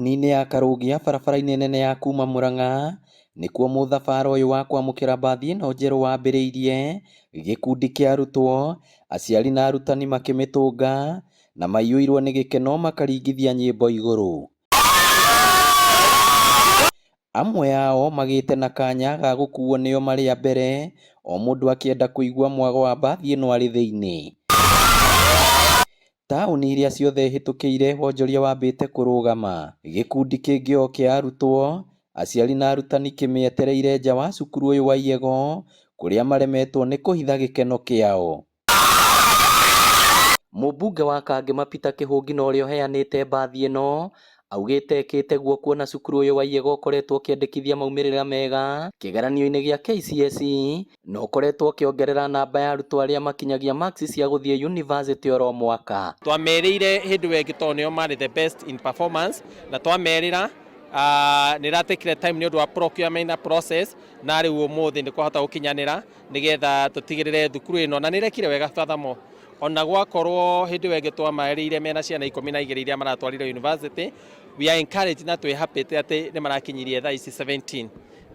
Taũni-inĩ ya Karũgia barabara-inĩ nene ya kuma Mũrang'a nĩkuo mũthabara ũyũ wa kwamũkĩra mbathi ĩno njerũ wambĩrĩirie, gĩkundi kĩa arutwo, aciari na arutani makĩmĩtũnga na maiyũirwo nĩ gĩkeno makaringithia nyĩmbo igũrũ. Amwe ao magĩte na kanya ga gũkuo nĩo marĩ a mbere, o mũndũ akĩenda kũigua mwago wa mbathi ĩno arĩ thĩinĩ. Taũni iria ciothe hĩtũkĩire wonjoria wambĩte kũrũgama. Gĩkundi kĩngĩ o kĩa arutwo, aciari na arutani kĩmĩetereire nja wa cukuru ũyũ wa Iyego, kũrĩa maremetwo nĩ kũhitha gĩkeno kĩao. Mũmbunge wa Kangema Peter Kĩhũngi na ũrĩa ũheanĩte mbathi ĩno, augĩte ekĩte guo kuona cukuru ũyũ wa Iyego ũkoretwo ũkĩandĩkithia maumĩrĩra mega kĩgeranio-inĩ gĩa KCSE, na ũkoretwo ũkĩongerera namba ya arutwo arĩa makinyagia marks cia gũthiĩ yunivasĩtĩ oro mwaka. Twamerĩire hĩndĩ ĩyo ĩngĩ tondũ nĩo marĩ the best in performance, na twamerĩra nĩ ratekire time nĩ ũndũ wa procurement process, na rĩu ũmũthĩ nĩ kwahota gũkinyanĩra nĩgetha tũtigĩrĩre thukuru ĩno, na nĩ ĩrekire wega Furthermore, ona gwakorwo hĩndĩ ĩyo ĩngĩ twamerĩire mena ciana 12 iria maratwarire university, we are encouraged na twĩ happy atĩ nĩ marakinyirie thaa ici 17.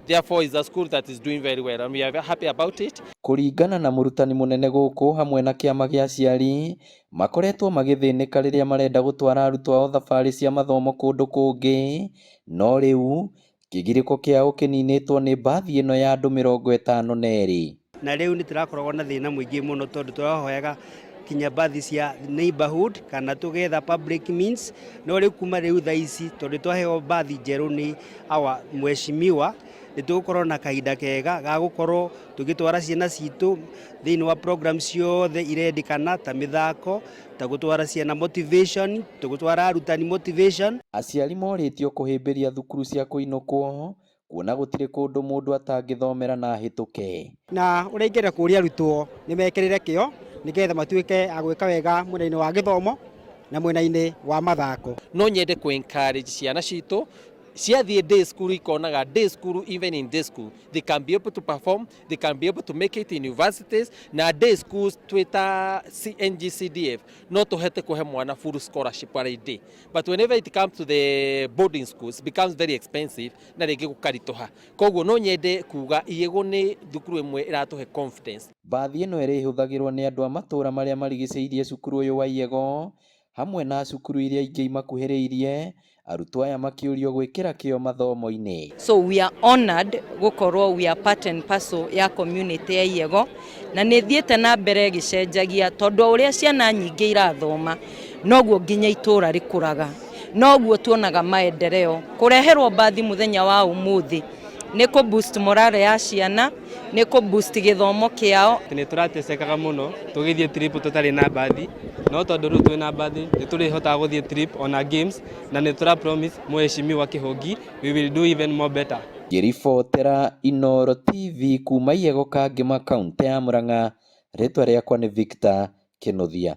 Therefore is a school that is doing very well and we are very happy about it. Kũringana na mũrutani mũnene gũkũ hamwe na kĩama gĩa aciari, makoretwo magĩthĩnĩka rĩrĩa marenda gũtwara arutwo ao thabarĩ cia mathomo kũndũ kũngĩ, no rĩu kĩgirĩko kĩao kĩninĩtwo nĩ mbathi ĩno ya andũ 52. Na rĩu nĩ tũrakoragwo na thĩna mũingĩ mũno tondũ tũrahoyaga kinya mbathi cia neighborhood kana together public means, no rĩu kuma rĩu thaa ici tondũ twaheo mbathi njerũ nĩ our mheshimiwa, nĩ tũgũkorwo na kahinda kega ga gũkorwo tũgĩtwara ciana citũ thĩinĩ wa program ciothe irendekana ta mĩthako, ta gũtwara ciana motivation, tũgũtwara arutani motivation. Aciari morĩtio kũhĩmbĩria thukuru cia kũinũkwo, kuona gũtirĩ kũndũ mũndũ atangĩthomera na hĩtũke. Na ũrĩa ingĩenda kũria arutwo nĩ mekĩrĩre kĩo nĩgetha matuĩke a gwĩka wega mwena-inĩ wa gĩthomo na mwena-inĩ wa mathako. No nyende encourage ciana citũ ciathiĩ day school, ikonaga day school, even in day school they can be able to perform, they can be able to make it in universities. Na day schools twita NGCDF no tuhete kuhe mwana full scholarship every day, but whenever it comes to the boarding schools it becomes very expensive na rĩngĩ gũkarituha. Koguo no nyende kuga Iyego nĩ thukuru ĩmwe ĩratuhe confidence. Mbathi ĩno ĩrĩhũthagĩrwo nĩ andũ a matũũra marĩa marigicĩirie cukuru ũyũ wa Iyego, hamwe na cukuru iria ingĩ imakuhĩrĩirie, arutwo aya makĩũrio gwĩkĩra kĩo mathomo-inĩ. So we are honored gũkorwo we are part and parcel ya community ya Iyego, na nĩ thiĩte na mbere gĩcenjagia tondũ ũrĩa ciana nyingĩ irathoma noguo nginya itũũra rĩkũraga, noguo tuonaga maendeleo. Kũreherwo mbathi mũthenya wa ũmũthĩ nĩ kũ boost morale ya ciana, nĩ kũ boost gĩthomo kĩao. Nĩ tũratesekaga mũno tũgĩthiĩ trip tũtarĩ na mbathi, no tondũ rĩu twĩna mbathi nĩ tũrĩhotaga gũthiĩ trip ona games, na nĩ tũra promise mheshimiwa Kĩhũngi we will do even more better. Ngĩribotera Inooro TV kuma Iyego Kangema kaunti ya Mũrang'a, rĩtwa rĩakwa nĩ Victor Kĩnuthia.